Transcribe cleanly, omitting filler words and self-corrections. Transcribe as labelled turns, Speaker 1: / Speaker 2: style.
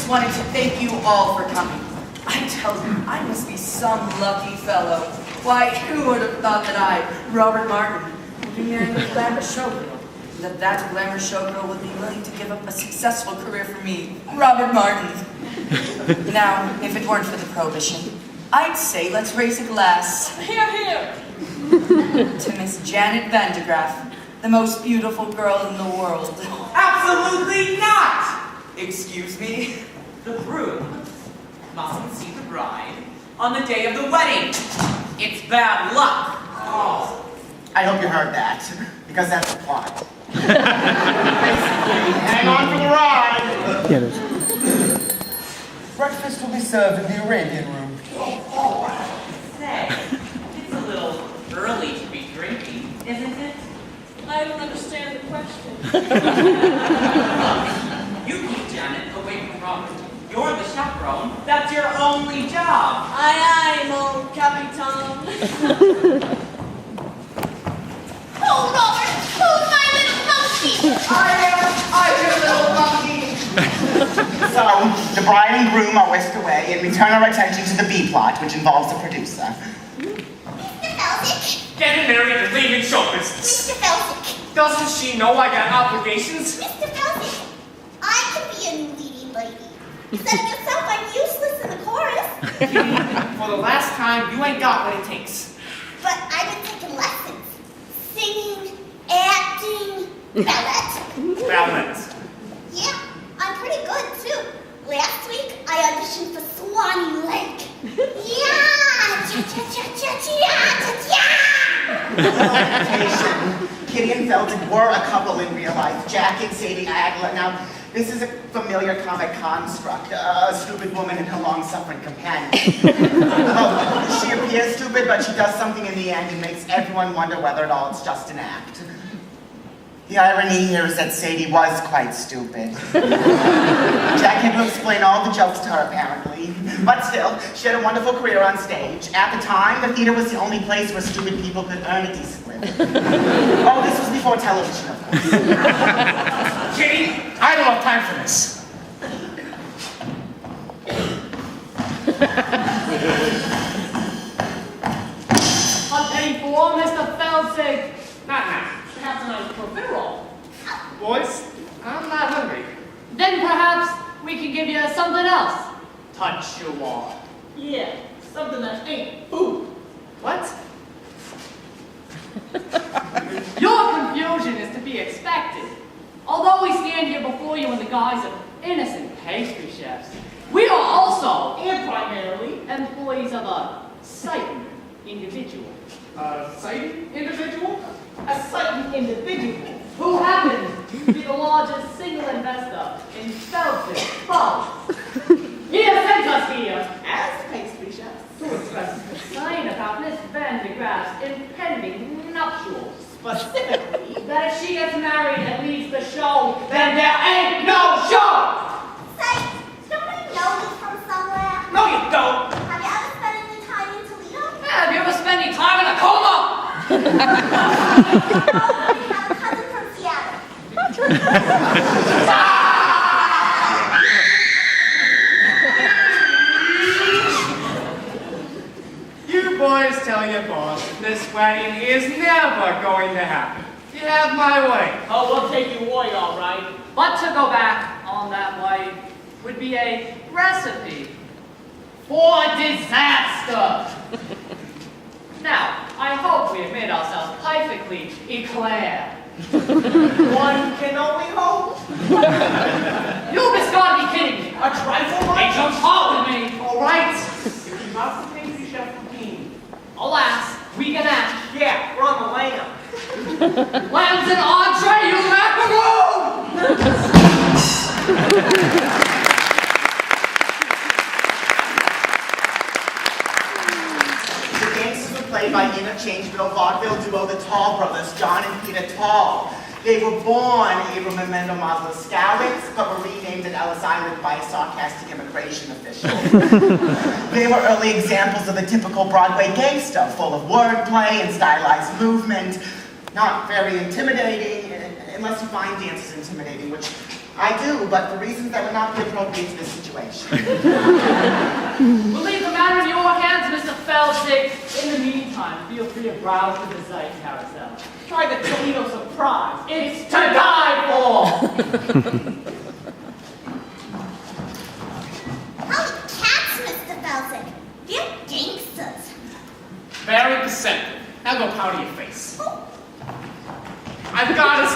Speaker 1: just wanted to thank you all for coming. I tell you, I must be some lucky fellow. Why, who would have thought that I, Robert Martin, would be marrying a glamour showgirl? That glamour showgirl would be willing to give up a successful career for me, Robert Martin. Now, if it weren't for the prohibition, I'd say let's raise a glass.
Speaker 2: Here, here.
Speaker 1: To Miss Janet Van de Graaff, the most beautiful girl in the world.
Speaker 3: Absolutely not!
Speaker 1: Excuse me?
Speaker 3: The groom mustn't see the bride on the day of the wedding. It's bad luck.
Speaker 4: Oh. I hope you heard that, because that's the plot. Basically, hang on for the ride.
Speaker 5: Yeah, it is.
Speaker 4: Breakfast will be served in the Arabian room.
Speaker 3: Say, it's a little early to be drinking, isn't it?
Speaker 2: I don't understand the question.
Speaker 3: You keep Janet away from Robert. You're the chaperone. That's your only job.
Speaker 2: Aye, aye, mon capitan.
Speaker 6: Oh, Robert, who's my little monkey?
Speaker 4: I'm your little monkey. So, the bride and groom are whisked away, and we turn our attention to the B plot, which involves the producer.
Speaker 6: Mr. Felsick.
Speaker 7: Getting married and leaving show business.
Speaker 6: Mr. Felsick.
Speaker 7: Doesn't she know I got obligations?
Speaker 6: Mr. Felsick. I could be a new leading lady. Setting yourself, I'm useless in the chorus.
Speaker 7: For the last time, you ain't got what it takes.
Speaker 6: But I've been taking lessons. Singing, acting, ballet.
Speaker 7: Balance.
Speaker 6: Yeah, I'm pretty good too. Last week, I auditioned for Swanny Lake. Yeah! Cha-cha-cha-cha-cha-cha-cha!
Speaker 4: Kitty and Felton were a couple in real life. Jack and Sadie Agla. Now, this is a familiar comic construct. A stupid woman and her long-suffering companion. Well, she appears stupid, but she does something in the end and makes everyone wonder whether or not it's just an act. The irony here is that Sadie was quite stupid. Jack had to explain all the jokes to her, apparently. But still, she had a wonderful career on stage. At the time, the theater was the only place where stupid people could earn a decent living. Oh, this was before television, of course.
Speaker 7: Kitty, I don't have time for this.
Speaker 2: A penny for Mr. Felsick.
Speaker 7: Not now.
Speaker 2: Perhaps a nice profit roll.
Speaker 7: Boys, I'm not hungry.
Speaker 2: Then perhaps we can give you something else.
Speaker 7: Touch your wall.
Speaker 2: Yeah, something that ain't food.
Speaker 7: What?
Speaker 2: Your confusion is to be expected. Although we stand here before you in the guise of innocent pastry chefs, we are also, and primarily, employees of a certain individual.
Speaker 7: A sighted individual?
Speaker 2: A certain individual who happens to be the largest single investor in Felsick bonds. He has sent us here as pastry chefs to express concern about Miss Van de Graaff's impending nuptials. Specifically, that if she gets married and leaves the show, then there ain't no show!
Speaker 6: Say, don't I know you from somewhere?
Speaker 7: No, you don't.
Speaker 6: Have you ever spent any time in Toledo?
Speaker 2: Have you ever spent any time in a coma?
Speaker 6: Oh, we have a cousin from Seattle.
Speaker 7: You boys tell your boss this wedding is never going to happen. You have my way.
Speaker 2: Oh, we'll take your way, all right. But to go back on that way would be a recipe for disaster. Now, I hope we have made ourselves perfectly eclair.
Speaker 3: One can only hope.
Speaker 2: You've just got to be kidding me.
Speaker 3: A trifle
Speaker 2: Hey,
Speaker 3: much.
Speaker 2: don't talk with me.
Speaker 3: All right. If you must the pastry chef routine.
Speaker 2: Alas, we can act.
Speaker 3: Yeah, we're on the lamb.
Speaker 2: Lambs and entree, you macaroon!
Speaker 4: The gangsters were played by interchangeable vaudeville duo the Tall Brothers, John and Peter Tall. They were born Abram and Mendel Moslowskowitz, but were renamed at Ellis Island by a sarcastic immigration official. They were early examples of the typical Broadway gangster, full of wordplay and stylized movement. Not very intimidating, unless you find dancers intimidating, which I do, but for reasons that would not be appropriate to this situation.
Speaker 2: We'll leave the matter in your hands, Mr. Felsig. In the meantime, feel free to browse through the Zeit carousel. Try the Toledo surprise. It's to die for!
Speaker 6: Holy cats, Mr. Felsig. They're gangsters.
Speaker 7: Very perceptive. Now go powder your face.
Speaker 6: Oh,
Speaker 7: I've got a